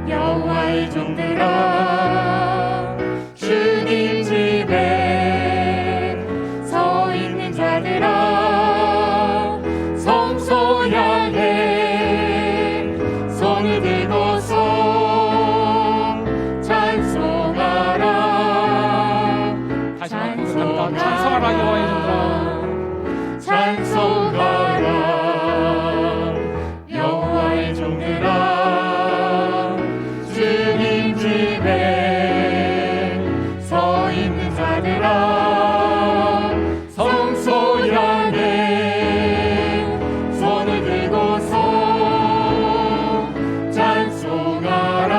여호와의 종들아 주님 집에 서 있는 자들아 성소 향해 손을 들고서 찬송하라. 다시 한번 부릅니다. 찬송하라 여호와의 종들아. 찬송하라 여호와의 종들아 주님 집에 서 있는 자들아 성소 향해 손을 들고서 찬송하라.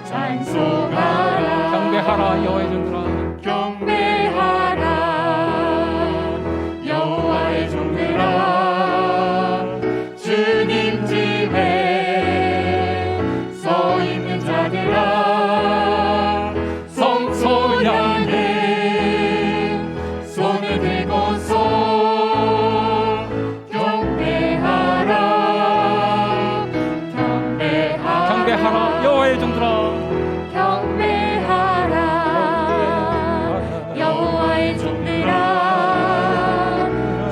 찬송하라 경배하라 여호와의 종들아. 경배하라 여호와의 종들아 주님 집에 서 있는 자들아 성소 향해 손을 들고서 경배하라. 경배하라 여호와의 종들아. 경배하라 여호와의 종들아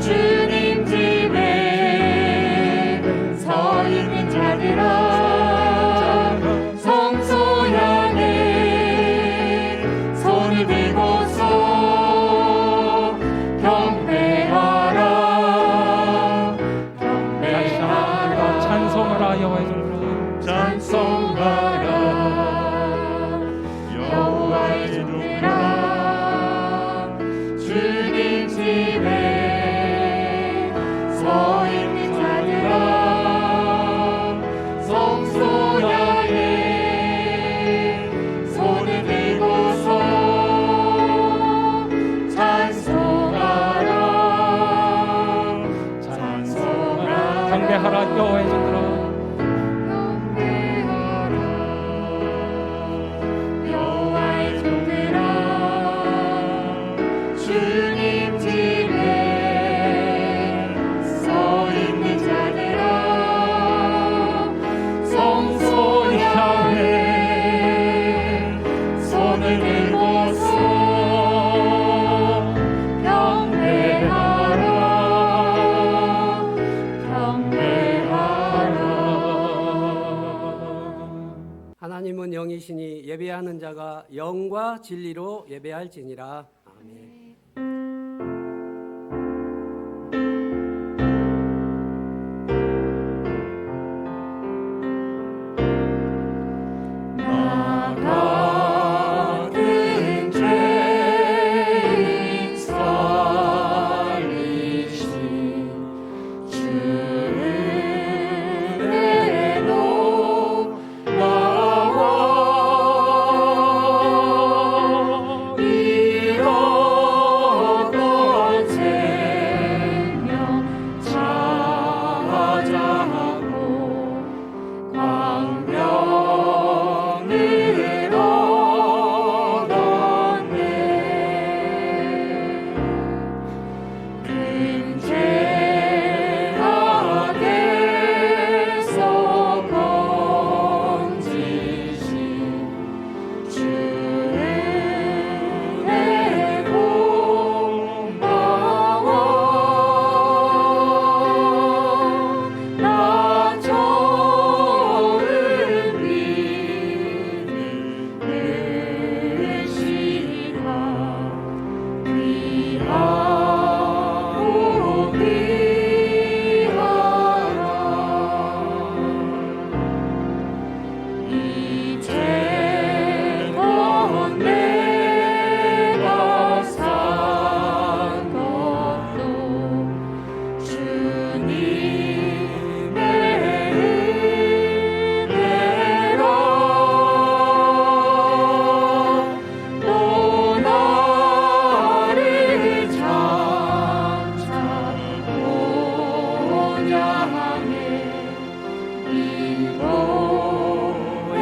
주님 집에 서 있는 자들아 성소 향해 손을 들고서 경배하라. 경배하라 찬송하라 여호와의 종들아. 찬송하라 여호와의 종들아 주님 집에 서 있는 자들아 성소 향해 손을 들고서 찬송하라. 찬송하라 경배하라 여호와의 종들아. 여호와의 종들아 주님 집에 서 있는 자들아 성소 향해 손을 들고서 경배하라. 경배하라. 하나님은 영이시니 예배하는 자가 영과 진리로 예배할지니라. 아멘. 나 같은 죄인 살리신 주의 놀라워 잃었던 생명 찾아하고 광명을 얻었네. 금죄가 돼서 건지신 주의 고마워. 나 처음 믿는 시가 귀하오 귀하라. 이제껏 내가 산 것도 주님의 은혜라. 또 나를 장차 본향에 인도해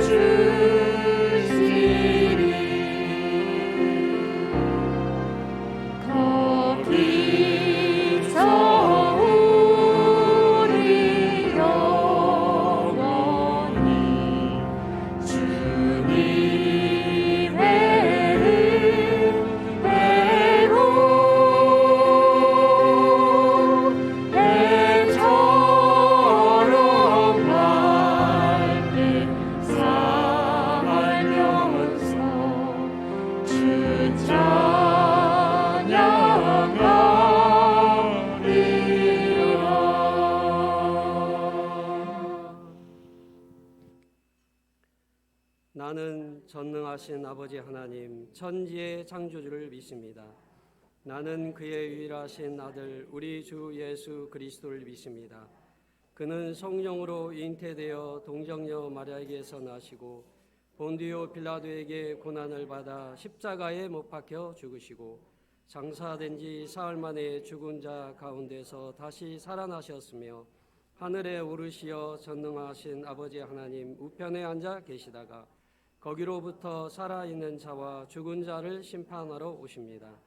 주시리. 거기서 우리 영원 나는 전능하신 아버지 하나님 천지의 창조주를 믿습니다. 나는 그의 유일하신 아들 우리 주 예수 그리스도를 믿습니다. 그는 성령으로 잉태되어 동정녀 마리아에게서 나시고 본디오 빌라도에게 고난을 받아 십자가에 못 박혀 죽으시고 장사된 지 사흘 만에 죽은 자 가운데서 다시 살아나셨으며 하늘에 오르시어 전능하신 아버지 하나님 우편에 앉아 계시다가 거기로부터 살아있는 자와 죽은 자를 심판하러 오십니다.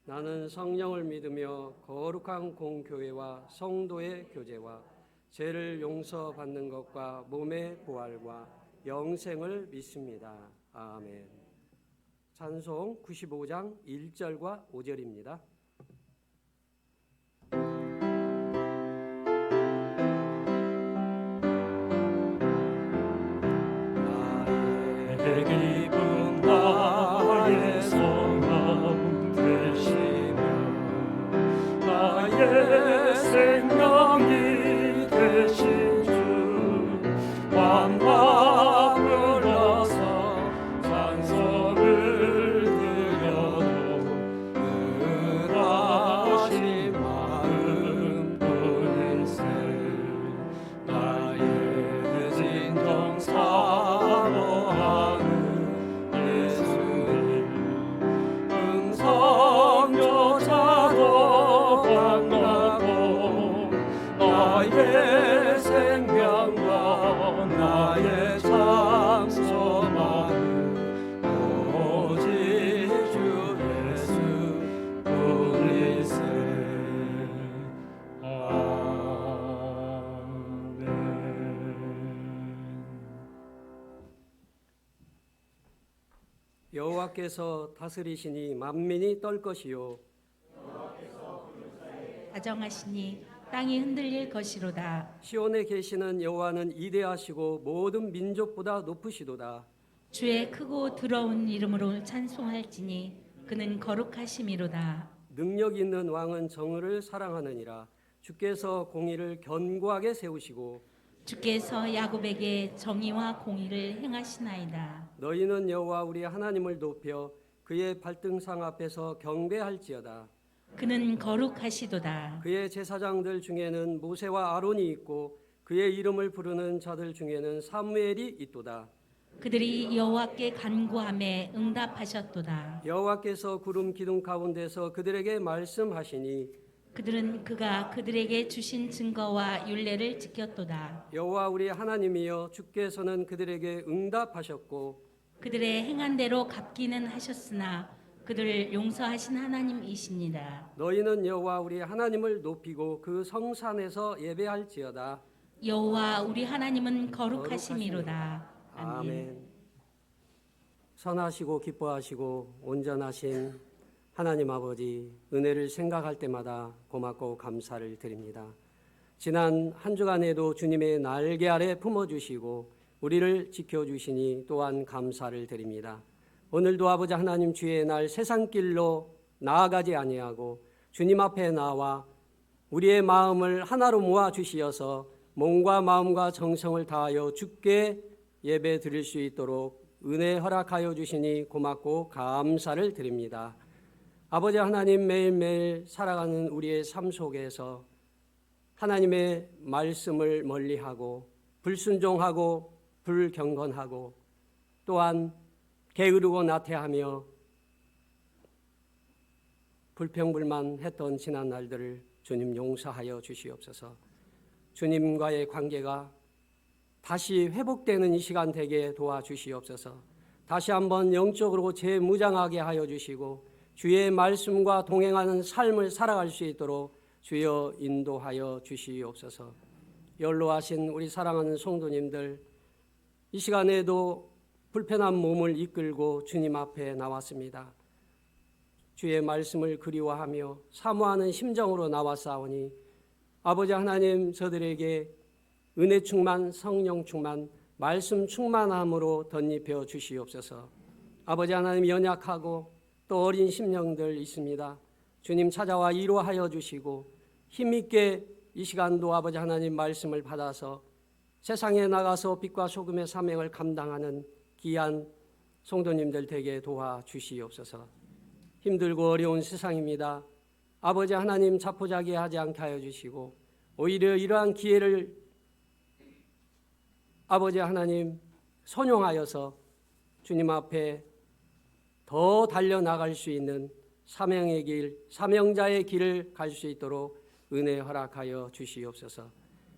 나는 성령을 믿으며 거룩한 공교회와 성도의 교제와 죄를 용서받는 것과 몸의 부활과 영생을 믿습니다. 아멘. 찬송 95장 1절과 5절입니다. 기쁨 나의 소망 되시며 나의 생명이 되신 주 왕과 불러서 찬송을 드려도 은하신 마음 뿐일세 나의 진정 사모하는 예수님 응성조차도 반갑고 나의 생명과 나의 참 소망은 오직 주 예수 뿐일세. 아멘. 여호와께서 다스리시니 만민이 떨 것이요 다정하시니 땅이 흔들릴 것이로다. 시온에 계시는 여호와는 이대하시고 모든 민족보다 높으시도다. 주의 크고 더러운 이름으로 찬송할지니 그는 거룩하심이로다. 능력 있는 왕은 정의를 사랑하느니라. 주께서 공의를 견고하게 세우시고 주께서 야곱에게 정의와 공의를 행하시나이다. 너희는 여호와 우리 하나님을 높여 그의 발등상 앞에서 경배할지어다. 그는 거룩하시도다. 그의 제사장들 중에는 모세와 아론이 있고 그의 이름을 부르는 자들 중에는 사무엘이 있도다. 그들이 여호와께 간구함에 응답하셨도다. 여호와께서 구름 기둥 가운데서 그들에게 말씀하시니 그들은 그가 그들에게 주신 증거와 율례를 지켰도다. 여호와 우리 하나님이여 주께서는 그들에게 응답하셨고 그들의 행한 대로 갚기는 하셨으나 그들을 용서하신 하나님이십니다. 너희는 여호와 우리 하나님을 높이고 그 성산에서 예배할지어다. 여호와 우리 하나님은 거룩하심이로다. 아멘. 선하시고 기뻐하시고 온전하신 하나님 아버지, 은혜를 생각할 때마다 고맙고 감사를 드립니다. 지난 한 주간에도 주님의 날개 아래 품어주시고 우리를 지켜주시니 또한 감사를 드립니다. 오늘도 아버지 하나님 주의 날 세상 길로 나아가지 아니하고 주님 앞에 나와 우리의 마음을 하나로 모아 주시어서 몸과 마음과 정성을 다하여 주께 예배 드릴 수 있도록 은혜 허락하여 주시니 고맙고 감사를 드립니다. 아버지 하나님, 매일매일 살아가는 우리의 삶 속에서 하나님의 말씀을 멀리하고 불순종하고 불경건하고 또한 게으르고 나태하며 불평불만했던 지난 날들을 주님 용서하여 주시옵소서. 주님과의 관계가 다시 회복되는 이 시간 되게 도와주시옵소서. 다시 한번 영적으로 재무장하게 하여 주시고 주의 말씀과 동행하는 삶을 살아갈 수 있도록 주여 인도하여 주시옵소서. 연로하신 우리 사랑하는 성도님들, 이 시간에도 불편한 몸을 이끌고 주님 앞에 나왔습니다. 주의 말씀을 그리워하며 사모하는 심정으로 나왔사오니 아버지 하나님, 저들에게 은혜 충만, 성령 충만, 말씀 충만함으로 덧입혀 주시옵소서. 아버지 하나님, 연약하고 또 어린 심령들 있습니다. 주님 찾아와 위로하여 주시고 힘있게 이 시간도 아버지 하나님 말씀을 받아서 세상에 나가서 빛과 소금의 사명을 감당하는 귀한 성도님들 되게 도와주시옵소서. 힘들고 어려운 세상입니다. 아버지 하나님 자포자기하지 않게 하여 주시고 오히려 이러한 기회를 아버지 하나님 선용하여서 주님 앞에 더 달려나갈 수 있는 사명의 길, 사명자의 길을 갈 수 있도록 은혜 허락하여 주시옵소서.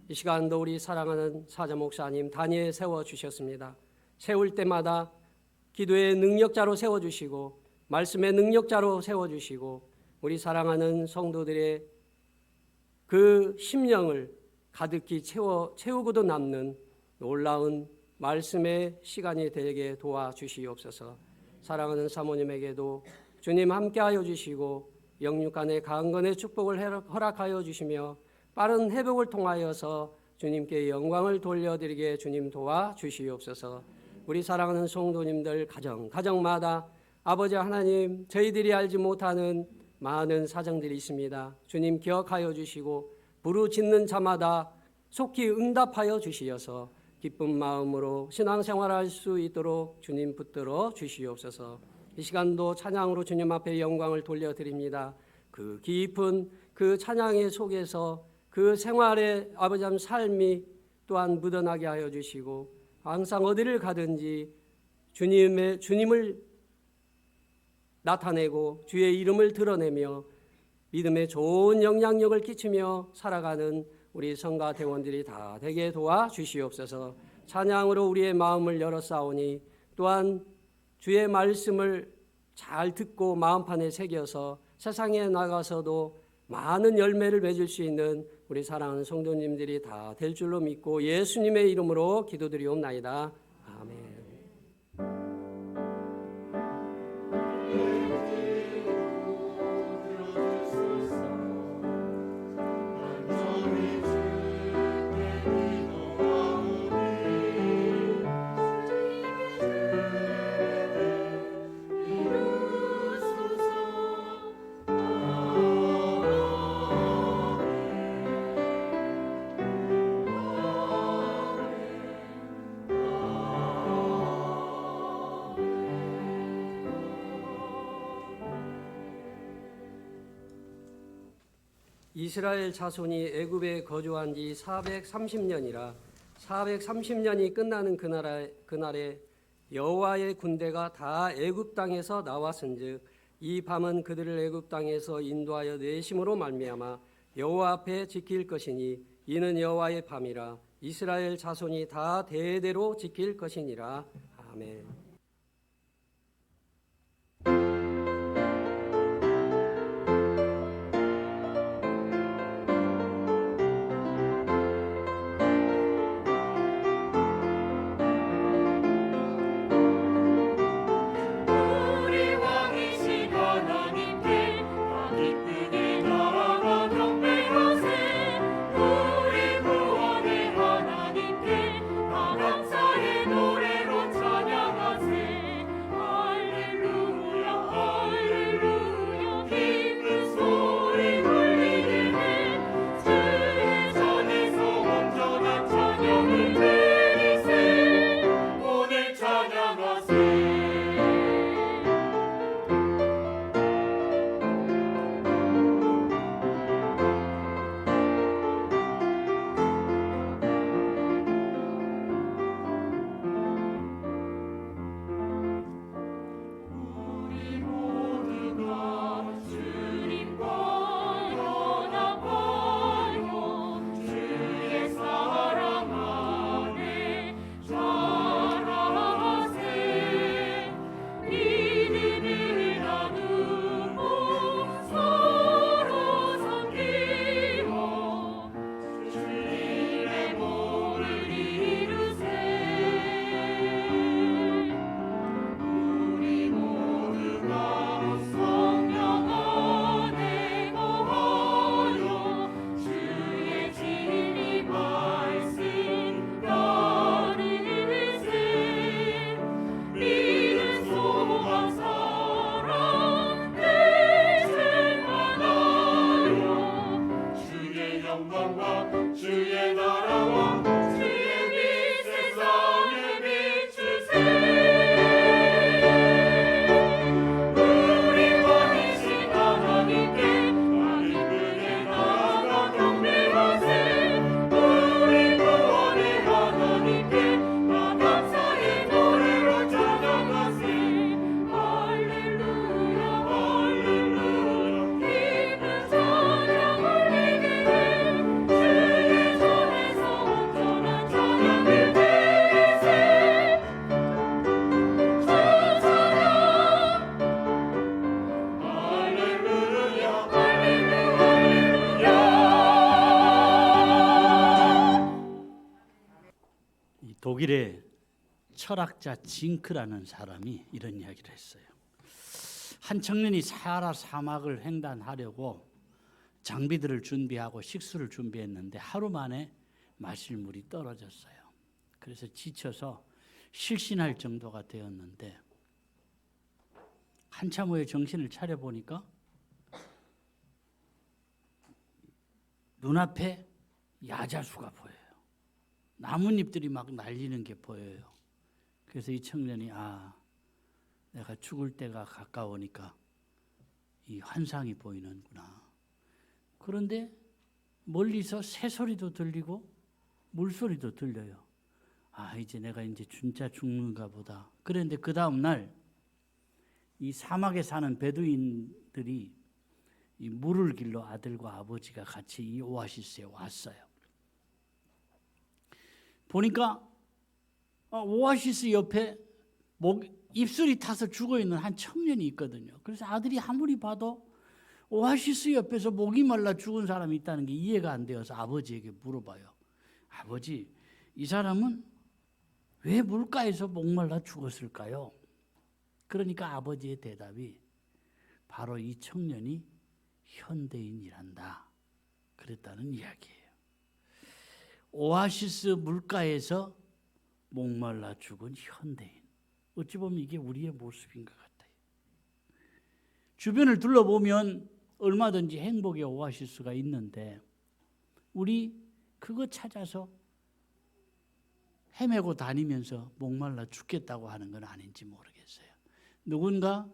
이 시간도 우리 사랑하는 사자 목사님 단위에 세워주셨습니다. 세울 때마다 기도의 능력자로 세워주시고 말씀의 능력자로 세워주시고 우리 사랑하는 성도들의 그 심령을 가득히 채우고도 남는 놀라운 말씀의 시간이 되게 도와주시옵소서. 사랑하는 사모님에게도 주님 함께하여 주시고 영육간의 강건의 축복을 허락하여 주시며 빠른 회복을 통하여서 주님께 영광을 돌려드리게 주님 도와주시옵소서. 우리 사랑하는 성도님들 가정마다 아버지 하나님 저희들이 알지 못하는 많은 사정들이 있습니다. 주님 기억하여 주시고 부르짖는 자마다 속히 응답하여 주시어서 기쁜 마음으로 신앙생활할 수 있도록 주님 붙들어 주시옵소서. 이 시간도 찬양으로 주님 앞에 영광을 돌려드립니다. 그 깊은 그 찬양의 속에서 그 생활의 아버지 하나님 삶이 또한 묻어나게 하여 주시고 항상 어디를 가든지 주님을 나타내고 주의 이름을 드러내며 믿음의 좋은 영향력을 끼치며 살아가는 우리 성가 대원들이 다 되게 도와주시옵소서. 찬양으로 우리의 마음을 열어싸우니 또한 주의 말씀을 잘 듣고 마음판에 새겨서 세상에 나가서도 많은 열매를 맺을 수 있는 우리 사랑하는 성도님들이 다 될 줄로 믿고 예수님의 이름으로 기도드리옵나이다. 아멘. 이스라엘 자손이 애굽에 거주한 지 430년이라 430년이 끝나는 그날에 여호와의 군대가 다 애굽 땅에서 나왔은즉 이 밤은 그들을 애굽 땅에서 인도하여 내심으로 말미암아 여호와 앞에 지킬 것이니 이는 여호와의 밤이라 이스라엘 자손이 다 대대로 지킬 것이니라. 아멘. 감사의 노래로 찬양하세. 하나님께 감사의 노래로 찬양하세. 할렐루야 할렐루야 기쁜 찬양 올리게 해. 주의 손에서 온전한 찬양을 드리세. 주 찬양 할렐루야 할렐루야. 이 독일의 철학자 징크라는 사람이 이런 이야기를 했어요. 한 청년이 사하라 사막을 횡단하려고 장비들을 준비하고 식수를 준비했는데 하루 만에 마실 물이 떨어졌어요. 그래서 지쳐서 실신할 정도가 되었는데 한참 후에 정신을 차려보니까 눈앞에 야자수가 보여요. 나뭇잎들이 막 날리는 게 보여요. 그래서 이 청년이 내가 죽을 때가 가까우니까 이 환상이 보이는구나. 그런데 멀리서 새소리도 들리고 물소리도 들려요. 이제 내가 진짜 죽는가 보다. 그런데 그 다음 날 이 사막에 사는 베두인들이 이 물을 길러 아들과 아버지가 같이 이 오아시스에 왔어요. 보니까 오아시스 옆에 입술이 타서 죽어있는 한 청년이 있거든요. 그래서 아들이 아무리 봐도 오아시스 옆에서 목이 말라 죽은 사람이 있다는 게 이해가 안 되어서 아버지에게 물어봐요. 아버지, 이 사람은 왜 물가에서 목말라 죽었을까요? 그러니까 아버지의 대답이 바로 이 청년이 현대인이란다. 그랬다는 이야기예요. 오아시스 물가에서 목말라 죽은 현대인. 어찌 보면 이게 우리의 모습인 것 같아요. 주변을 둘러보면 얼마든지 행복의 오아시스가 있는데 우리 그거 찾아서 헤매고 다니면서 목말라 죽겠다고 하는 건 아닌지 모르겠어요. 누군가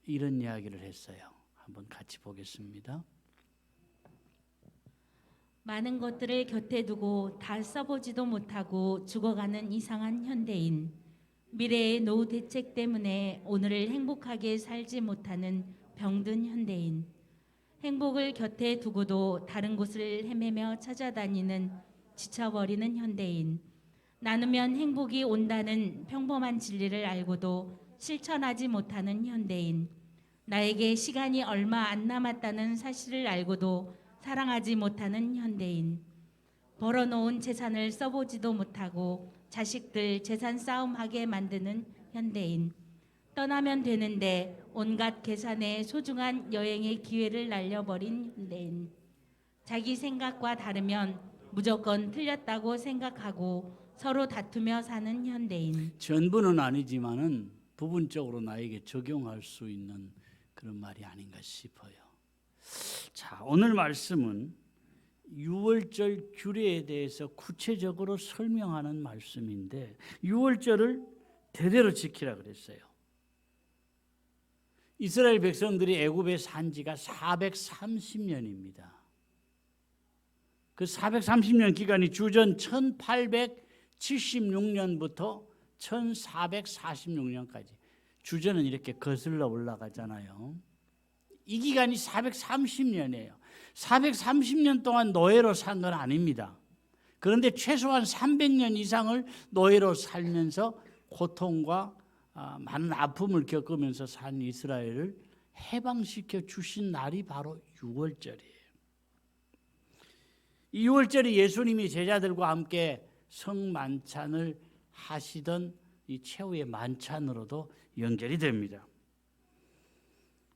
이런 이야기를 했어요. 한번 같이 보겠습니다. 많은 것들을 곁에 두고 다 써보지도 못하고 죽어가는 이상한 현대인. 미래의 노후 대책 때문에 오늘을 행복하게 살지 못하는 병든 현대인. 행복을 곁에 두고도 다른 곳을 헤매며 찾아다니는 지쳐버리는 현대인. 나누면 행복이 온다는 평범한 진리를 알고도 실천하지 못하는 현대인. 나에게 시간이 얼마 안 남았다는 사실을 알고도 사랑하지 못하는 현대인. 벌어놓은 재산을 써보지도 못하고 자식들 재산 싸움하게 만드는 현대인. 떠나면 되는데 온갖 계산에 소중한 여행의 기회를 날려버린 현대인. 자기 생각과 다르면 무조건 틀렸다고 생각하고 서로 다투며 사는 현대인. 전부는 아니지만은 부분적으로 나에게 적용할 수 있는 그런 말이 아닌가 싶어요. 자, 오늘 말씀은 유월절 규례에 대해서 구체적으로 설명하는 말씀인데 유월절을 대대로 지키라 그랬어요. 이스라엘 백성들이 애굽에 산 지가 430년입니다. 그 430년 기간이 주전 1876년부터 1446년까지 주전은 이렇게 거슬러 올라가잖아요. 이 기간이 430년이에요. 430년 동안 노예로 산 건 아닙니다. 그런데 최소한 300년 이상을 노예로 살면서 고통과 많은 아픔을 겪으면서 산 이스라엘을 해방시켜 주신 날이 바로 유월절이에요. 이 유월절이 예수님이 제자들과 함께 성만찬을 하시던 이 최후의 만찬으로도 연결이 됩니다.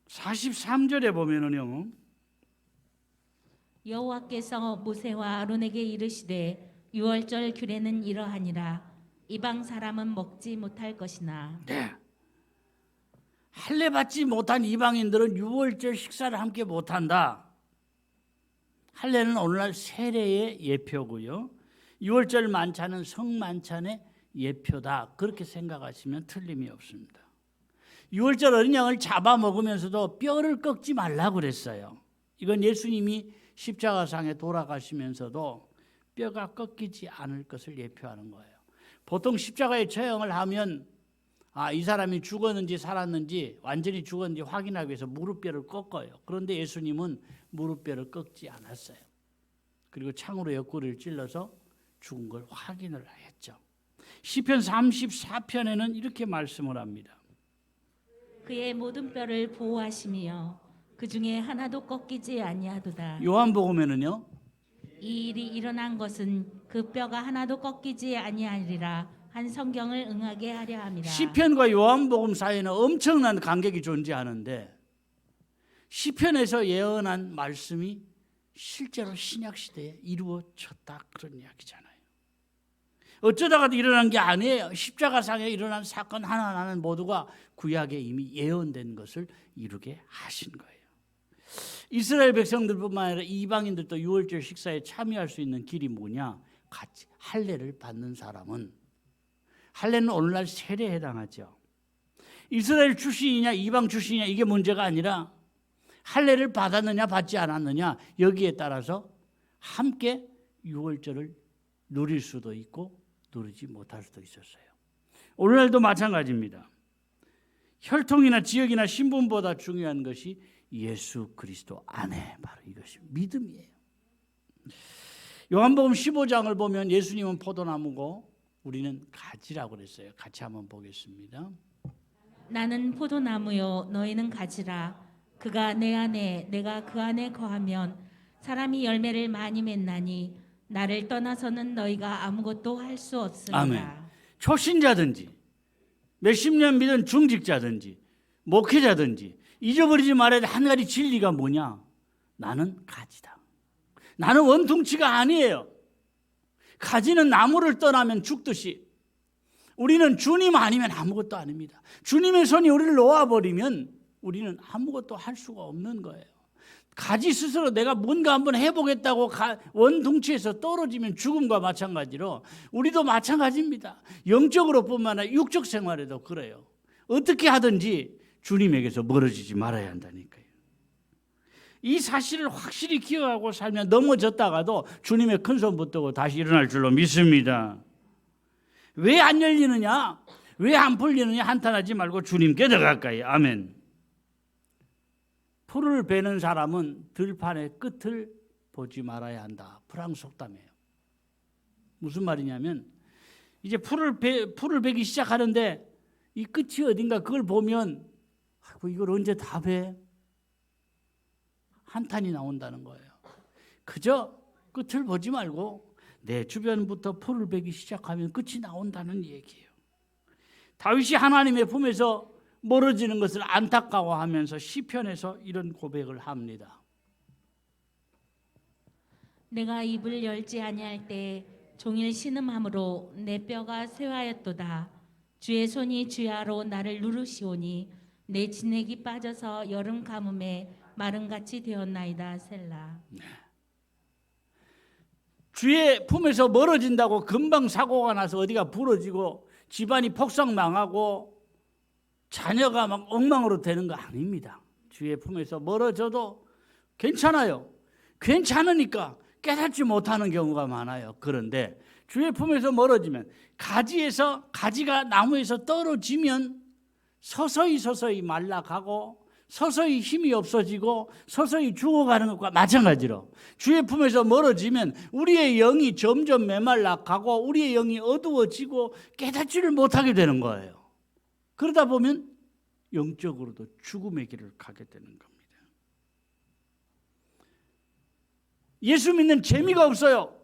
43절에 보면은요. 여호와께서 모세와 아론에게 이르시되 유월절 규례는 이러하니라. 이방 사람은 먹지 못할 것이나. 네. 할례 받지 못한 이방인들은 유월절 식사를 함께 못한다. 할례는 오늘날 세례의 예표고요. 유월절 만찬은 성만찬의 예표다. 그렇게 생각하시면 틀림이 없습니다. 유월절 어린 양을 잡아 먹으면서도 뼈를 꺾지 말라고 그랬어요. 이건 예수님이 십자가상에 돌아가시면서도 뼈가 꺾이지 않을 것을 예표하는 거예요. 보통 십자가에 처형을 하면 이 사람이 죽었는지 살았는지 완전히 죽었는지 확인하기 위해서 무릎뼈를 꺾어요. 그런데 예수님은 무릎뼈를 꺾지 않았어요. 그리고 창으로 옆구리를 찔러서 죽은 걸 확인을 했죠. 시편 34편에는 이렇게 말씀을 합니다. 그의 모든 뼈를 보호하시며 그 중에 하나도 꺾이지 아니하도다. 요한복음에는요. 이 일이 일어난 것은 그 뼈가 하나도 꺾이지 아니하리라 한 성경을 응하게 하려 함이라. 시편과 요한복음 사이에는 엄청난 간격이 존재하는데 시편에서 예언한 말씀이 실제로 신약 시대에 이루어졌다 그런 이야기잖아요. 어쩌다가도 일어난 게 아니에요. 십자가상에 일어난 사건 하나하나는 모두가 구약에 이미 예언된 것을 이루게 하신 거예요. 이스라엘 백성들뿐만 아니라 이방인들도 유월절 식사에 참여할 수 있는 길이 뭐냐? 같이 할례를 받는 사람은, 할례는 오늘날 세례에 해당하죠. 이스라엘 출신이냐 이방 출신이냐 이게 문제가 아니라 할례를 받았느냐 받지 않았느냐 여기에 따라서 함께 유월절을 누릴 수도 있고 누리지 못할 수도 있었어요. 오늘날도 마찬가지입니다. 혈통이나 지역이나 신분보다 중요한 것이 예수 그리스도 안에 바로 이것이 믿음이에요. 요한복음 15장을 보면 예수님은 포도나무고 우리는 가지라고 그랬어요. 같이 한번 보겠습니다. 나는 포도나무요 너희는 가지라. 그가 내 안에 내가 그 안에 거하면 사람이 열매를 많이 맺나니 나를 떠나서는 너희가 아무것도 할 수 없으리라. 아멘. 초신자든지 몇십 년 믿은 중직자든지 목회자든지 잊어버리지 말아야 될 한 가지 진리가 뭐냐? 나는 가지다. 나는 원통치가 아니에요. 가지는 나무를 떠나면 죽듯이 우리는 주님 아니면 아무것도 아닙니다. 주님의 손이 우리를 놓아버리면 우리는 아무것도 할 수가 없는 거예요. 가지 스스로 내가 뭔가 한번 해보겠다고 원통치에서 떨어지면 죽음과 마찬가지로 우리도 마찬가지입니다. 영적으로뿐만 아니라 육적 생활에도 그래요. 어떻게 하든지 주님에게서 멀어지지 말아야 한다니까요. 이 사실을 확실히 기억하고 살면 넘어졌다가도 주님의 큰 손 붙들고 다시 일어날 줄로 믿습니다. 왜 안 열리느냐? 왜 안 풀리느냐? 한탄하지 말고 주님께 더 가까이. 아멘. 풀을 베는 사람은 들판의 끝을 보지 말아야 한다. 프랑스 속담이에요. 무슨 말이냐면 이제 풀을 베기 시작하는데 이 끝이 어딘가 그걸 보면 이걸 언제 다 베? 한탄이 나온다는 거예요. 그저 끝을 보지 말고 내 주변부터 풀을 베기 시작하면 끝이 나온다는 얘기예요. 다윗이 하나님의 품에서 멀어지는 것을 안타까워하면서 시편에서 이런 고백을 합니다. 내가 입을 열지 아니할 때 종일 신음함으로 내 뼈가 쇠하였도다. 주의 손이 주야로 나를 누르시오니 내 진액이 빠져서 여름 가뭄에 마름같이 되었나이다. 셀라. 주의 품에서 멀어진다고 금방 사고가 나서 어디가 부러지고 집안이 폭삭 망하고 자녀가 막 엉망으로 되는 거 아닙니다. 주의 품에서 멀어져도 괜찮아요. 괜찮으니까 깨닫지 못하는 경우가 많아요. 그런데 주의 품에서 멀어지면 가지가 나무에서 떨어지면 서서히 말라가고 서서히 힘이 없어지고 서서히 죽어가는 것과 마찬가지로 주의 품에서 멀어지면 우리의 영이 점점 메말라가고 우리의 영이 어두워지고 깨닫지를 못하게 되는 거예요. 그러다 보면 영적으로도 죽음의 길을 가게 되는 겁니다. 예수 믿는 재미가 없어요.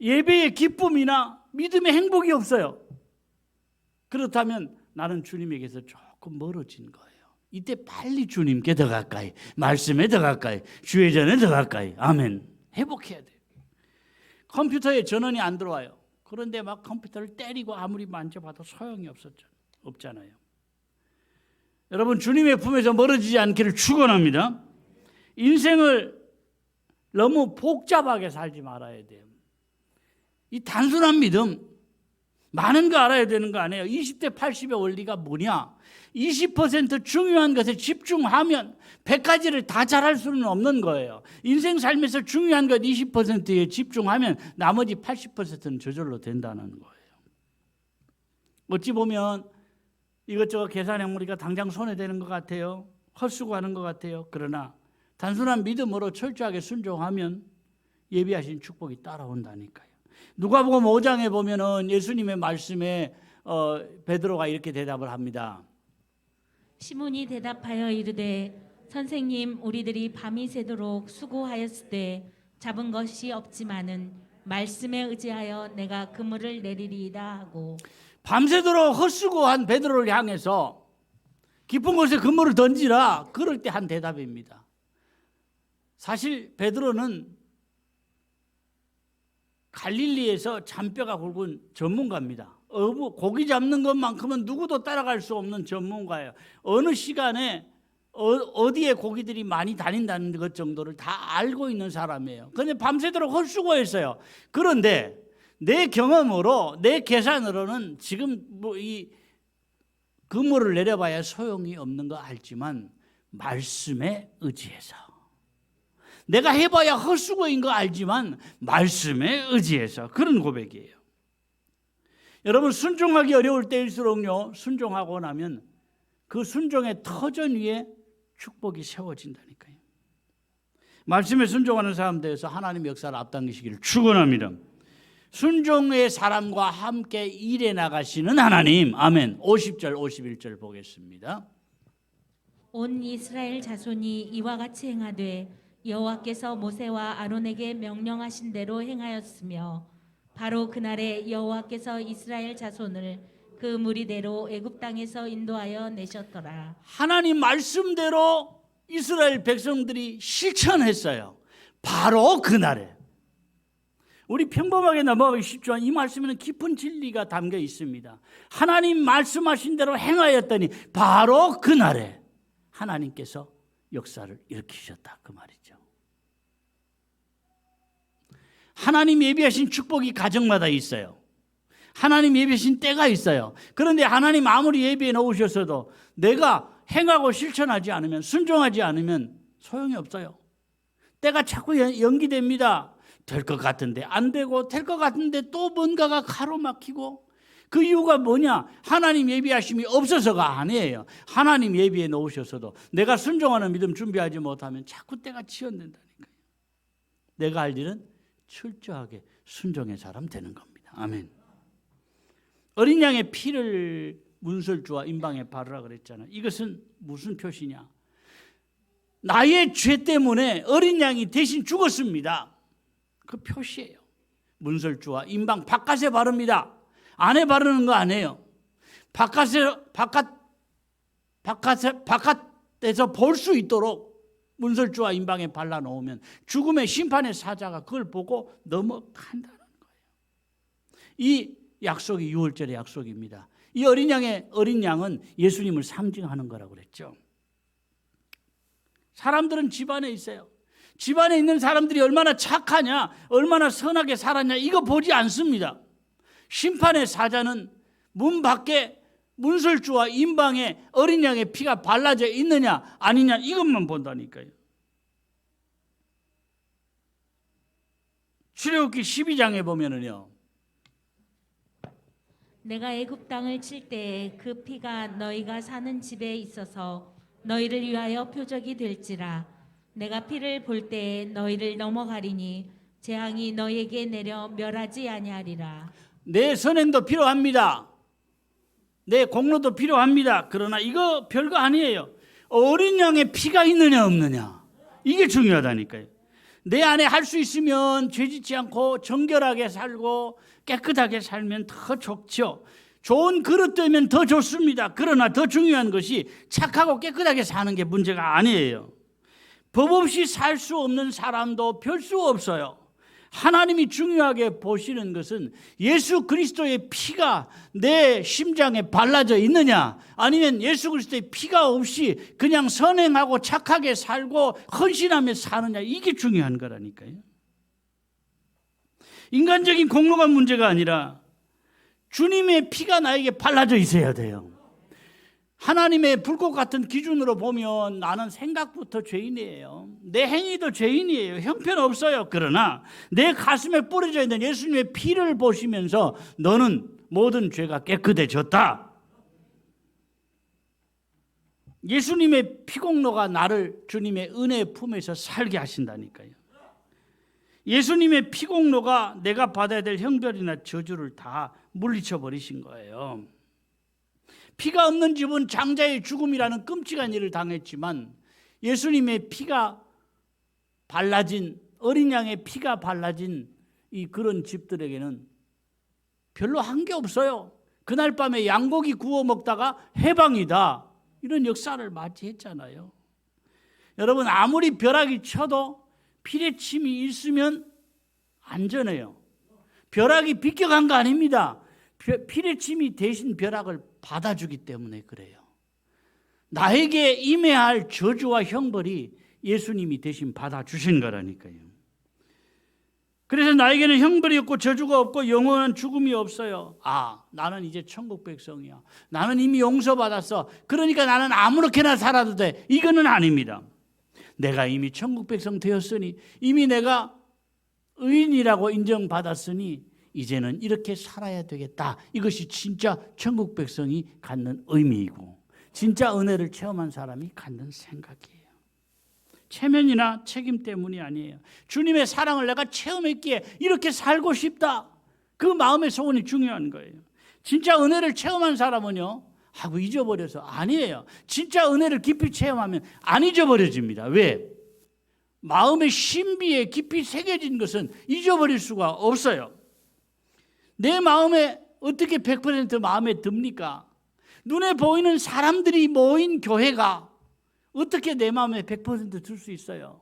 예배의 기쁨이나 믿음의 행복이 없어요. 그렇다면 나는 주님에게서 조금 멀어진 거예요. 이때 빨리 주님께 더 가까이, 말씀에 더 가까이, 주의 전에 더 가까이. 아멘. 회복해야 돼요. 컴퓨터에 전원이 안 들어와요. 그런데 막 컴퓨터를 때리고 아무리 만져봐도 소용이 없잖아요. 여러분, 주님의 품에서 멀어지지 않기를 축원합니다. 인생을 너무 복잡하게 살지 말아야 돼요. 이 단순한 믿음, 많은 거 알아야 되는 거 아니에요? 20대 80의 원리가 뭐냐? 20% 중요한 것에 집중하면 100가지를 다 잘할 수는 없는 거예요. 인생 삶에서 중요한 것 20%에 집중하면 나머지 80%는 저절로 된다는 거예요. 어찌 보면 이것저것 계산해 보니까 당장 손해되는 것 같아요. 헛수고하는 것 같아요. 그러나 단순한 믿음으로 철저하게 순종하면 예비하신 축복이 따라온다니까요. 누가복음 5장에 보면은 예수님의 말씀에 베드로가 이렇게 대답을 합니다. 시몬이 대답하여 이르되 선생님, 우리들이 밤이 새도록 수고하였을 때 잡은 것이 없지만은 말씀에 의지하여 내가 그물을 내리리이다 하고. 밤새도록 헛수고한 베드로를 향해서 깊은 곳에 그물을 던지라, 그럴 때 한 대답입니다. 사실 베드로는 갈릴리에서 잔뼈가 굵은 전문가입니다. 고기 잡는 것만큼은 누구도 따라갈 수 없는 전문가예요. 어느 시간에 어디에 고기들이 많이 다닌다는 것 정도를 다 알고 있는 사람이에요. 그런데 밤새도록 헛수고했어요. 그런데 내 경험으로, 내 계산으로는 지금 이 그물을 내려봐야 소용이 없는 거 알지만 말씀에 의지해서, 내가 해봐야 헛수고인 거 알지만 말씀에 의지해서, 그런 고백이에요. 여러분, 순종하기 어려울 때일수록요, 순종하고 나면 그 순종의 터전 위에 축복이 세워진다니까요. 말씀에 순종하는 사람들에서 하나님의 역사를 앞당기시기를 축원합니다. 순종의 사람과 함께 일해 나가시는 하나님. 아멘. 50절 51절 보겠습니다. 온 이스라엘 자손이 이와 같이 행하되 여호와께서 모세와 아론에게 명령하신 대로 행하였으며 바로 그날에 여호와께서 이스라엘 자손을 그 무리대로 애굽 땅에서 인도하여 내셨더라. 하나님 말씀대로 이스라엘 백성들이 실천했어요. 바로 그날에. 우리 평범하게 넘어가기 쉽지만 이 말씀에는 깊은 진리가 담겨 있습니다. 하나님 말씀하신 대로 행하였더니 바로 그날에 하나님께서 역사를 일으키셨다, 그 말이죠. 하나님 예비하신 축복이 가정마다 있어요. 하나님 예비하신 때가 있어요. 그런데 하나님 아무리 예비해 놓으셨어도 내가 행하고 실천하지 않으면, 순종하지 않으면 소용이 없어요. 때가 자꾸 연기됩니다. 될 것 같은데 안 되고, 될 것 같은데 또 뭔가가 가로막히고. 그 이유가 뭐냐? 하나님 예비하심이 없어서가 아니에요. 하나님 예비해 놓으셨어도 내가 순종하는 믿음 준비하지 못하면 자꾸 때가 치연된다니까요. 내가 할 일은 철저하게 순종의 사람 되는 겁니다. 아멘. 어린 양의 피를 문설주와 임방에 바르라 그랬잖아요. 이것은 무슨 표시냐? 나의 죄 때문에 어린 양이 대신 죽었습니다. 그 표시예요. 문설주와 임방 바깥에 바릅니다. 안에 바르는 거 아니에요. 바깥에서 볼 수 있도록 문설주와 임방에 발라놓으면 죽음의 심판의 사자가 그걸 보고 넘어간다는 거예요. 이 약속이 유월절의 약속입니다. 이 어린 양은 예수님을 상징하는 거라고 그랬죠. 사람들은 집안에 있어요. 집안에 있는 사람들이 얼마나 착하냐, 얼마나 선하게 살았냐, 이거 보지 않습니다. 심판의 사자는 문 밖에 문설주와 임방에 어린 양의 피가 발라져 있느냐 아니냐, 이것만 본다니까요. 출애굽기 12장에 보면은요, 내가 애굽 땅을 칠 때에 그 피가 너희가 사는 집에 있어서 너희를 위하여 표적이 될지라. 내가 피를 볼 때에 너희를 넘어가리니 재앙이 너희에게 내려 멸하지 아니하리라. 내 선행도 필요합니다. 내 공로도 필요합니다. 그러나 이거 별거 아니에요. 어린 양의 피가 있느냐 없느냐, 이게 중요하다니까요. 내 안에 할 수 있으면 죄짓지 않고 정결하게 살고 깨끗하게 살면 더 좋죠. 좋은 그릇 되면 더 좋습니다. 그러나 더 중요한 것이 착하고 깨끗하게 사는 게 문제가 아니에요. 법 없이 살 수 없는 사람도 별 수 없어요. 하나님이 중요하게 보시는 것은 예수 그리스도의 피가 내 심장에 발라져 있느냐, 아니면 예수 그리스도의 피가 없이 그냥 선행하고 착하게 살고 헌신하며 사느냐, 이게 중요한 거라니까요. 인간적인 공로가 문제가 아니라 주님의 피가 나에게 발라져 있어야 돼요. 하나님의 불꽃 같은 기준으로 보면 나는 생각부터 죄인이에요. 내 행위도 죄인이에요. 형편없어요. 그러나 내 가슴에 뿌려져 있는 예수님의 피를 보시면서 너는 모든 죄가 깨끗해졌다. 예수님의 피공로가 나를 주님의 은혜의 품에서 살게 하신다니까요. 예수님의 피공로가 내가 받아야 될 형벌이나 저주를 다 물리쳐 버리신 거예요. 피가 없는 집은 장자의 죽음이라는 끔찍한 일을 당했지만 예수님의 피가 발라진, 어린 양의 피가 발라진 이 그런 집들에게는 별로 한 게 없어요. 그날 밤에 양고기 구워 먹다가 해방이다, 이런 역사를 맞이했잖아요. 여러분, 아무리 벼락이 쳐도 피레침이 있으면 안전해요. 벼락이 비껴간 거 아닙니다. 피레침이 대신 벼락을 받아주기 때문에 그래요. 나에게 임해야 할 저주와 형벌이 예수님이 대신 받아주신 거라니까요. 그래서 나에게는 형벌이 없고 저주가 없고 영원한 죽음이 없어요. 아, 나는 이제 천국 백성이야. 나는 이미 용서받았어. 그러니까 나는 아무렇게나 살아도 돼. 이거는 아닙니다. 내가 이미 천국 백성 되었으니, 이미 내가 의인이라고 인정받았으니 이제는 이렇게 살아야 되겠다. 이것이 진짜 천국 백성이 갖는 의미이고 진짜 은혜를 체험한 사람이 갖는 생각이에요. 체면이나 책임 때문이 아니에요. 주님의 사랑을 내가 체험했기에 이렇게 살고 싶다. 그 마음의 소원이 중요한 거예요. 진짜 은혜를 체험한 사람은요, 하고 잊어버려서 아니에요. 진짜 은혜를 깊이 체험하면 안 잊어버려집니다. 왜? 마음의 신비에 깊이 새겨진 것은 잊어버릴 수가 없어요. 내 마음에 어떻게 100% 마음에 듭니까? 눈에 보이는 사람들이 모인 교회가 어떻게 내 마음에 100% 들 수 있어요?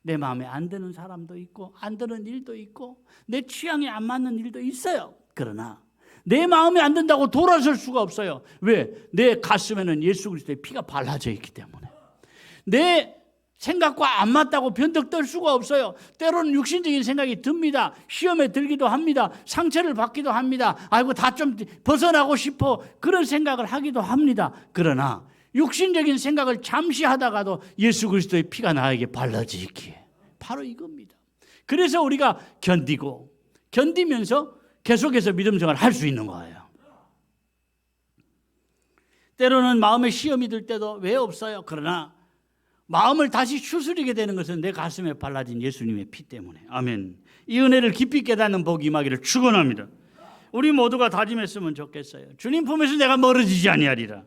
내 마음에 안 드는 사람도 있고 안 드는 일도 있고 내 취향에 안 맞는 일도 있어요. 그러나 내 마음에 안 든다고 돌아설 수가 없어요. 왜? 내 가슴에는 예수 그리스도의 피가 발라져 있기 때문에. 내 생각과 안 맞다고 변덕 떨 수가 없어요. 때로는 육신적인 생각이 듭니다. 시험에 들기도 합니다. 상처를 받기도 합니다. 아이고, 다 좀 벗어나고 싶어, 그런 생각을 하기도 합니다. 그러나 육신적인 생각을 잠시 하다가도 예수 그리스도의 피가 나에게 발라지기에 바로 이겁니다. 그래서 우리가 견디면서 계속해서 믿음 생활을 할 수 있는 거예요. 때로는 마음에 시험이 들 때도 왜 없어요? 그러나 마음을 다시 추스리게 되는 것은 내 가슴에 발라진 예수님의 피 때문에. 아멘. 이 은혜를 깊이 깨닫는 복이 임하기를 축원합니다. 우리 모두가 다짐했으면 좋겠어요. 주님 품에서 내가 멀어지지 아니하리라.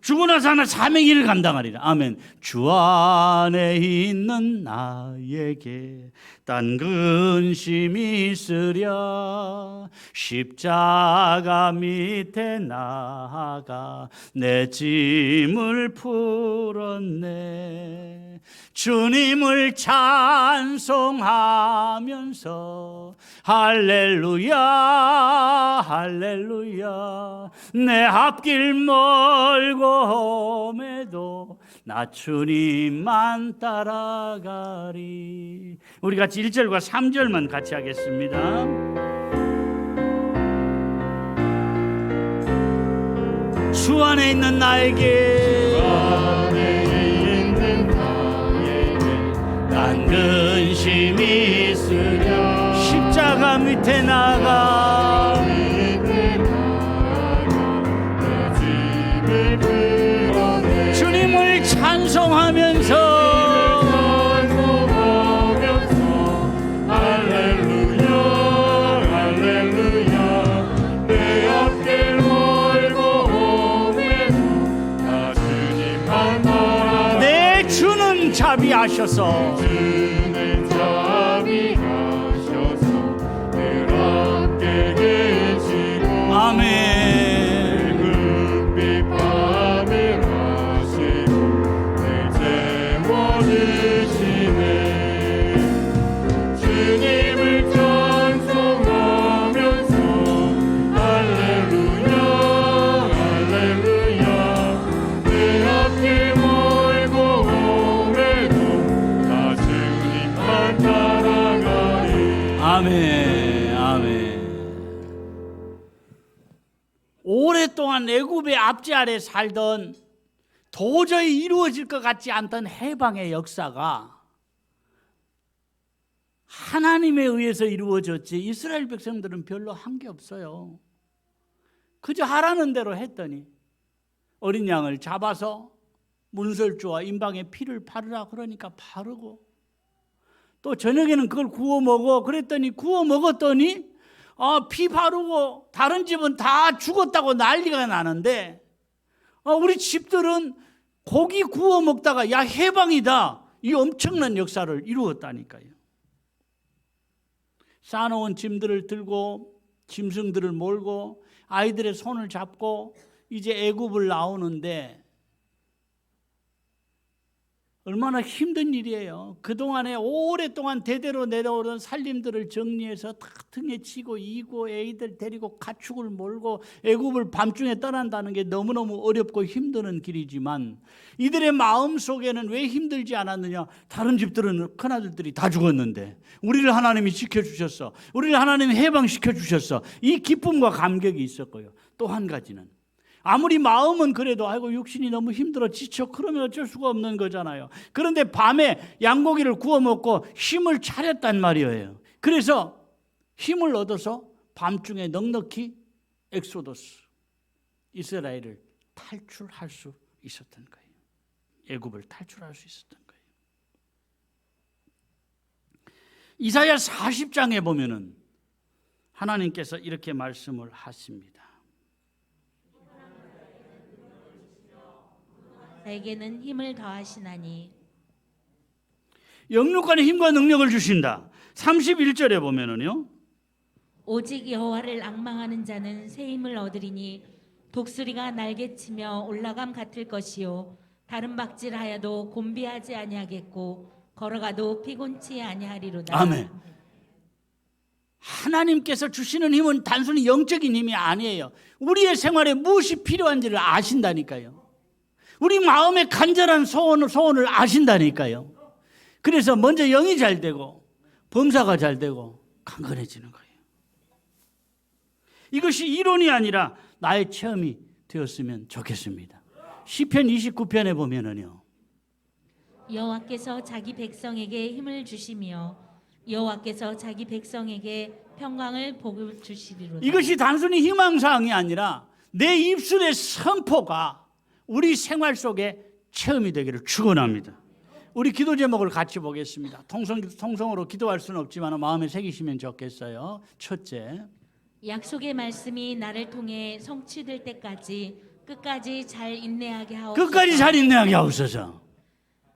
죽고 나서 하나 사명의 일을 감당하리라. 아멘. 주 안에 있는 나에게 딴 근심이 있으랴. 십자가 밑에 나아가 내 짐을 풀었네. 주님을 찬송하면서 할렐루야 할렐루야. 내 앞길 멀고 험해도 나 주님만 따라가리. 우리 같이 1절과 3절만 같이 하겠습니다. 주 안에 있는 나에게 난 근심이 있으랴. 십자가 밑에 나가 주님을 찬송하면서 할렐루야 할렐루야. 내 앞길 멀고 험해도 나 주님만 바라. 내 주는 자비하셔서 주는 자비하셔서 늘 함께 계시고. 아멘. 금빛 밤을 하시고 늘 채워주시네. 주님을 찬송하면서 할렐루야 할렐루야. 내 앞길 멀고 험해도 나 주님만 따라. 오랫동안 애굽의 압제 아래 살던 도저히 이루어질 것 같지 않던 해방의 역사가 하나님에 의해서 이루어졌지 이스라엘 백성들은 별로 한 게 없어요. 그저 하라는 대로 했더니 어린 양을 잡아서 문설주와 임방의 피를 바르라 그러니까 바르고, 또 저녁에는 그걸 구워 먹어 그랬더니 구워 먹었더니 피 바르고 다른 집은 다 죽었다고 난리가 나는데 우리 집들은 고기 구워 먹다가 야 해방이다, 이 엄청난 역사를 이루었다니까요. 쌓아놓은 짐들을 들고 짐승들을 몰고 아이들의 손을 잡고 이제 애굽을 나오는데 얼마나 힘든 일이에요. 그동안에 오랫동안 대대로 내려오던 살림들을 정리해서 다 등에 치고 이고 애들 데리고 가축을 몰고 애굽을 밤중에 떠난다는 게 너무너무 어렵고 힘드는 길이지만 이들의 마음속에는 왜 힘들지 않았느냐? 다른 집들은 큰아들들이 다 죽었는데 우리를 하나님이 지켜주셨어, 우리를 하나님이 해방시켜주셨어, 이 기쁨과 감격이 있었고요. 또 한 가지는 아무리 마음은 그래도 아이고 육신이 너무 힘들어 지쳐 그러면 어쩔 수가 없는 거잖아요. 그런데 밤에 양고기를 구워 먹고 힘을 차렸단 말이에요. 그래서 힘을 얻어서 밤중에 넉넉히 엑소더스, 이스라엘을 탈출할 수 있었던 거예요. 애굽을 탈출할 수 있었던 거예요. 이사야 40장에 보면은 하나님께서 이렇게 말씀을 하십니다. 나에게는 힘을 더하시나니. 영육간의 힘과 능력을 주신다. 31절에 보면은요. 오직 여호와를 앙망하는 자는 새 힘을 얻으리니 독수리가 날개치며 올라감 같을 것이요 다른 박질하여도 곤비하지 아니하겠고 걸어가도 피곤치 아니하리로다. 아멘. 하나님께서 주시는 힘은 단순히 영적인 힘이 아니에요. 우리의 생활에 무엇이 필요한지를 아신다니까요. 우리 마음의 간절한 소원을 아신다니까요. 그래서 먼저 영이 잘 되고 범사가 잘 되고 강건해지는 거예요. 이것이 이론이 아니라 나의 체험이 되었으면 좋겠습니다. 시편 29편에 보면은요. 여호와께서 자기 백성에게 힘을 주시며 여호와께서 자기 백성에게 평강을 복을 주시리로다. 이것이 단순히 희망사항이 아니라 내 입술의 선포가 우리 생활 속에 체험이 되기를 축원합니다. 우리 기도 제목을 같이 보겠습니다. 통성으로 기도할 수는 없지만 마음에 새기시면 좋겠어요. 첫째, 약속의 말씀이 나를 통해 성취될 때까지 끝까지 잘 인내하게 하옵소서. 끝까지 잘 인내하게 하옵소서.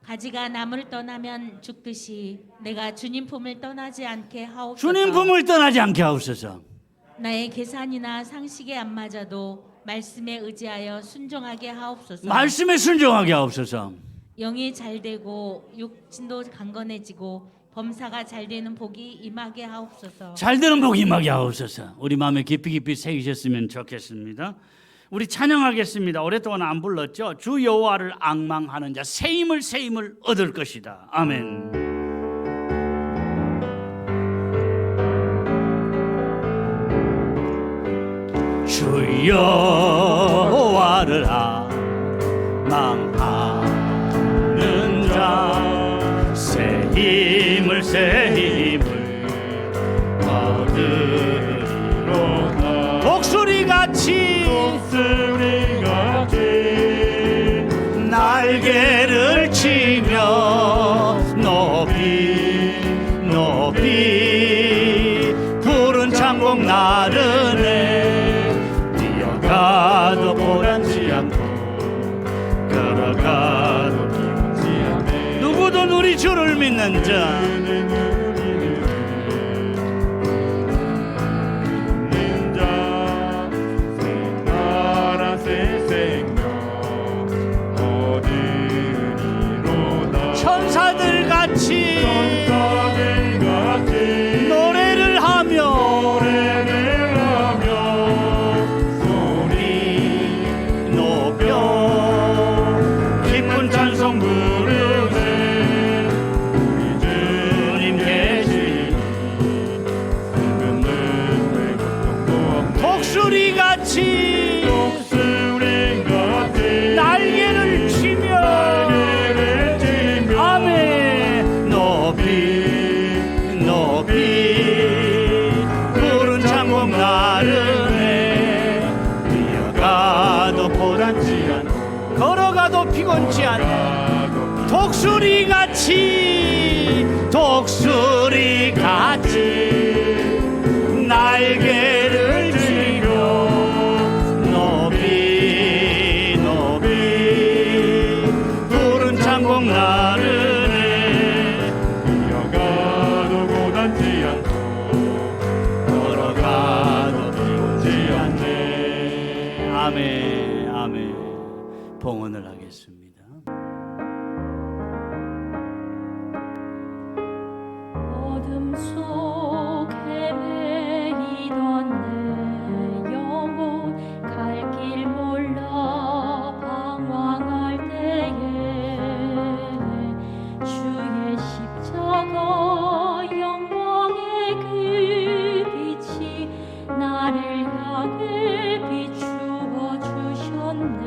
가지가 나무를 떠나면 죽듯이 내가 주님 품을 떠나지 않게 하옵소서. 주님 품을 떠나지 않게 하옵소서. 나의 계산이나 상식에 안 맞아도 말씀에 의지하여 순종하게 하옵소서. 말씀에 순종하게 하옵소서. 영이 잘 되고 육신도 강건해지고 범사가 잘 되는 복이 임하게 하옵소서. 잘 되는 복이 임하게 하옵소서. 우리 마음에 깊이 새기셨으면 좋겠습니다. 우리 찬양하겠습니다. 오랫동안 안 불렀죠. 주 여호와를 앙망하는 자 새 힘을 얻을 것이다. 아멘. 주 여호와를 앙망하는 자 새 힘을 얻으리로다. 독수리같이 날개를 치며 높이 푸른 창공 나르네. 뛰어가도 고란지 않고 걸어가도 기운지 않네. 누구든 우리 주를 믿는 자 천사들 같이 노래를 하며 소리 높여 기쁜 찬송 부르네. 우리 주님 계시니 슬픔은 왜 고통도 없네. 독수리같이 걸어가도 피곤치 않네. 독수리 같이 날개를 지며 높이 푸른 창공 나르네. 뛰어가도 고단지 않고 걸어가도 피곤치 않네. 아멘, 아멘. 봉헌을 하겠습니다. 어둠 속 헤매이던 내 영혼 갈 길 몰라 방황할 때에 주의 십자가 영광의 그 빛이 나를 향해 비추어 주셨네.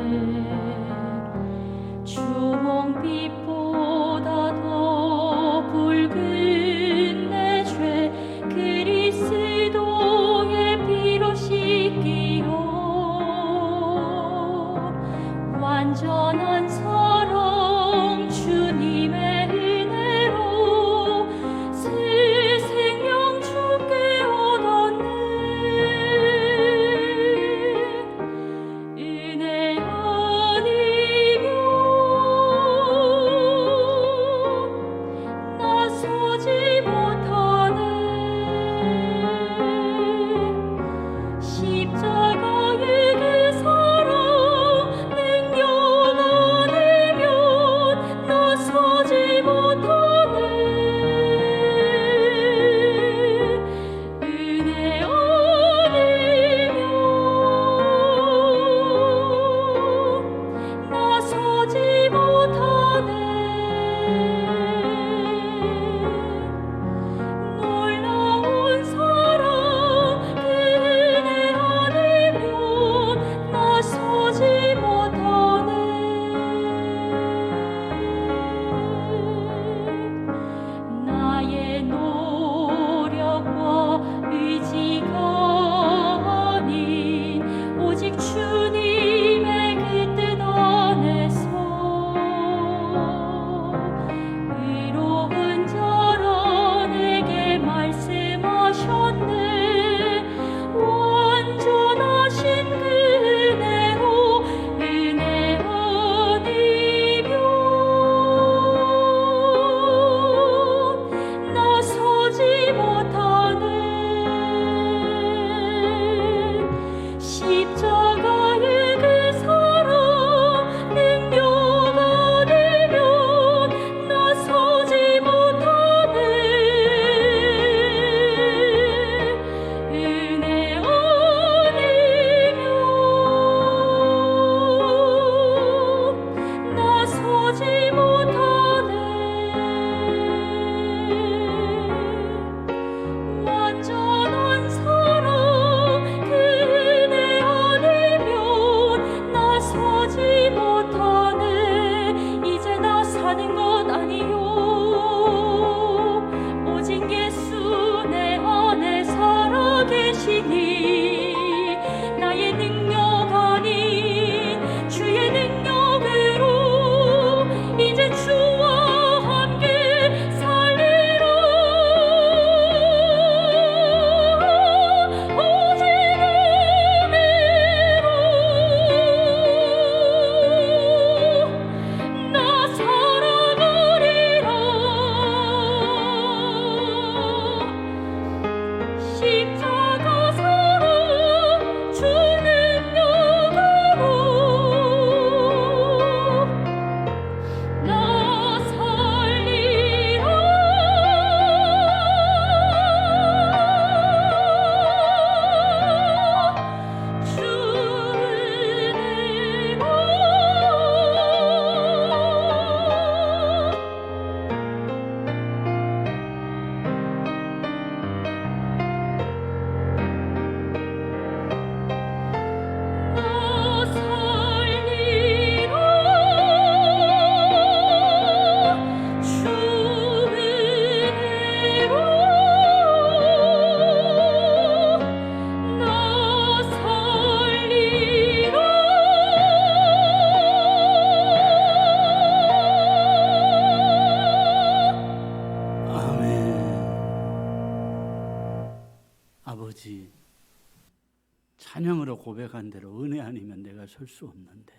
찬양으로 고백한 대로 은혜 아니면 내가 설 수 없는데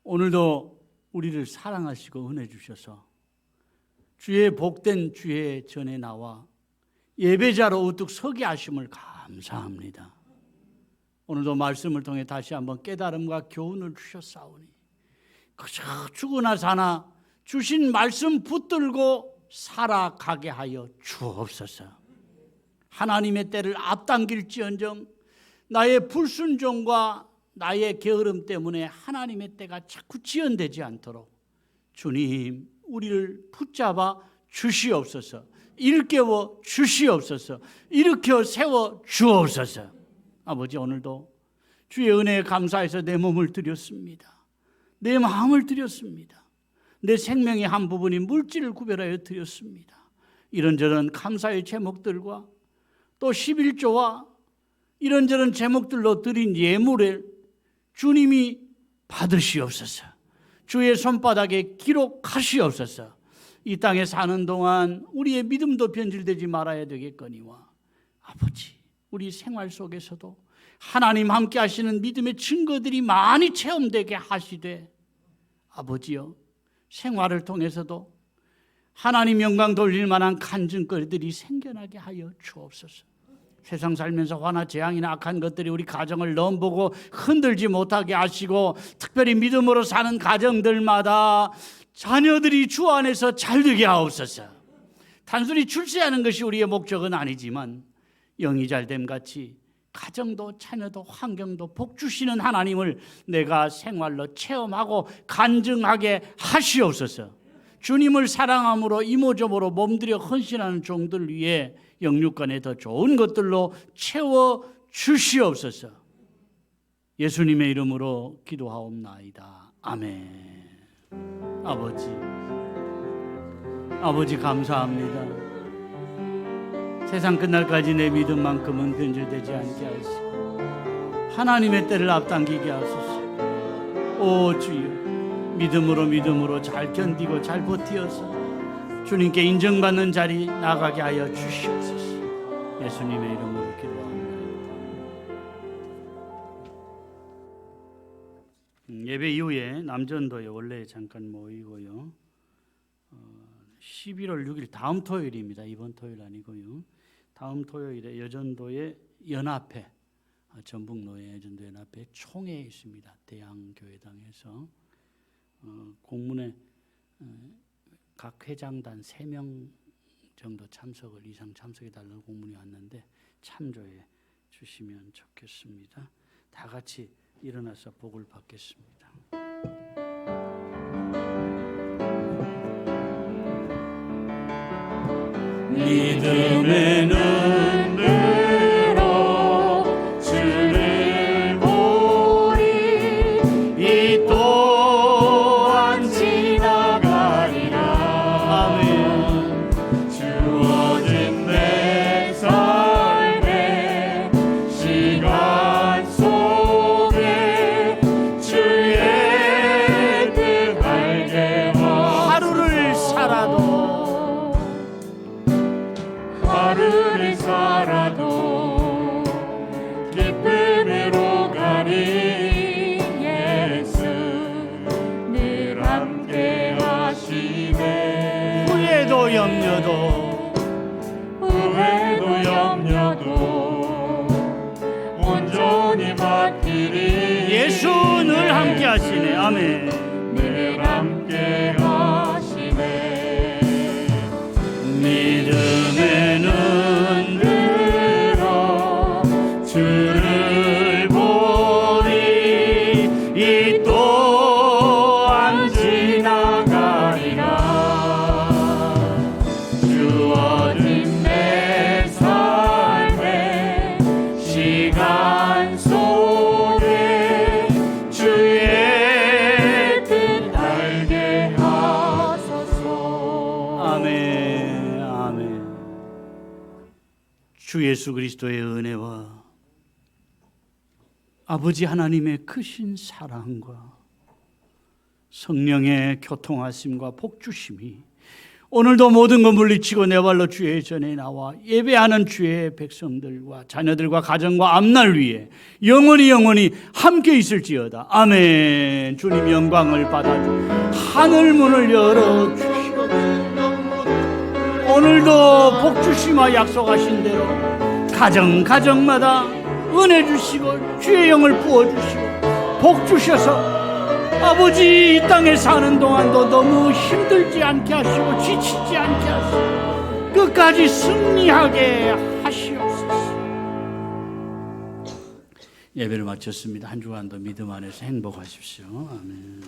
오늘도 우리를 사랑하시고 은혜 주셔서 주의 복된 주의 전에 나와 예배자로 우뚝 서게 하심을 감사합니다. 오늘도 말씀을 통해 다시 한번 깨달음과 교훈을 주셨사오니 그저 죽으나 사나 주신 말씀 붙들고 살아가게 하여 주옵소서. 하나님의 때를 앞당길지언정 나의 불순종과 나의 게으름 때문에 하나님의 때가 자꾸 지연되지 않도록 주님 우리를 붙잡아 주시옵소서. 일깨워 주시옵소서. 일으켜 세워 주옵소서. 아버지 오늘도 주의 은혜에 감사해서 내 몸을 드렸습니다. 내 마음을 드렸습니다. 내 생명의 한 부분인 물질을 구별하여 드렸습니다. 이런저런 감사의 제목들과 또 11조와 이런저런 제목들로 드린 예물을 주님이 받으시옵소서. 주의 손바닥에 기록하시옵소서. 이 땅에 사는 동안 우리의 믿음도 변질되지 말아야 되겠거니와 아버지 우리 생활 속에서도 하나님 함께 하시는 믿음의 증거들이 많이 체험되게 하시되 아버지여 생활을 통해서도 하나님 영광 돌릴 만한 간증거리들이 생겨나게 하여 주옵소서. 세상 살면서 화나 재앙이나 악한 것들이 우리 가정을 넘보고 흔들지 못하게 하시고 특별히 믿음으로 사는 가정들마다 자녀들이 주 안에서 잘되게 하옵소서. 단순히 출세하는 것이 우리의 목적은 아니지만 영이 잘됨 같이 가정도 자녀도 환경도 복 주시는 하나님을 내가 생활로 체험하고 간증하게 하시옵소서. 주님을 사랑함으로 이모저모로 몸들여 헌신하는 종들 위해 영육간에 더 좋은 것들로 채워 주시옵소서. 예수님의 이름으로 기도하옵나이다. 아멘. 아버지 감사합니다. 세상 끝날까지 내 믿음만큼은 변질되지 않게 하시고 하나님의 때를 앞당기게 하소서. 오 주여 믿음으로 잘 견디고 잘 버티어서 주님께 인정받는 자리 나가게 하여 주시옵소서. 예수님의 이름으로 기도합니다. 예배 이후에 남전도에 원래 잠깐 모이고요. 11월 6일 다음 토요일입니다. 이번 토요일 아니고요. 다음 토요일에 여전도의 연합회, 전북노예 여전도 연합회 총회 있습니다. 대양교회당에서 공문에 각 회장단 3명 정도 이상 참석해달라는 공문이 왔는데 참조해 주시면 좋겠습니다. 다 같이 일어나서 복을 받겠습니다. 믿음의 눈으로 주를 보리 이 또한 지나가리라. 아멘. 주어진 내 삶의 시간 속에 주의 뜻 알게 하루를 살아도 기쁨으로 가리. 예수 늘 함께 하시네. 후회도 염려도 온전히 맡기리. 예수 늘 함께 하시네. 아멘. 늘 함께 하시네. 믿음의 눈으로 주를 보리 이 또한 지나가리라. 주어진 내 삶의 시간 속에 주의 뜻 알게 하소서. 아멘. 주 예수 그리스도의 은혜와 아버지 하나님의 크신 사랑과 성령의 교통하심과 복주심이 오늘도 모든 것 물리치고 내 발로 주의 전에 나와 예배하는 주의 백성들과 자녀들과 가정과 앞날 위에 영원히 함께 있을지어다. 아멘. 주님 영광을 받아주 하늘 문을 열어주시옵소서. 오늘도 복 주시마 약속하신 대로 가정마다 은혜 주시고 주의 영을 부어주시고 복 주셔서 아버지 이 땅에 사는 동안도 너무 힘들지 않게 하시고 지치지 않게 하시고 끝까지 승리하게 하시옵소서. 예배를 마쳤습니다. 한 주간도 믿음 안에서 행복하십시오. 아멘.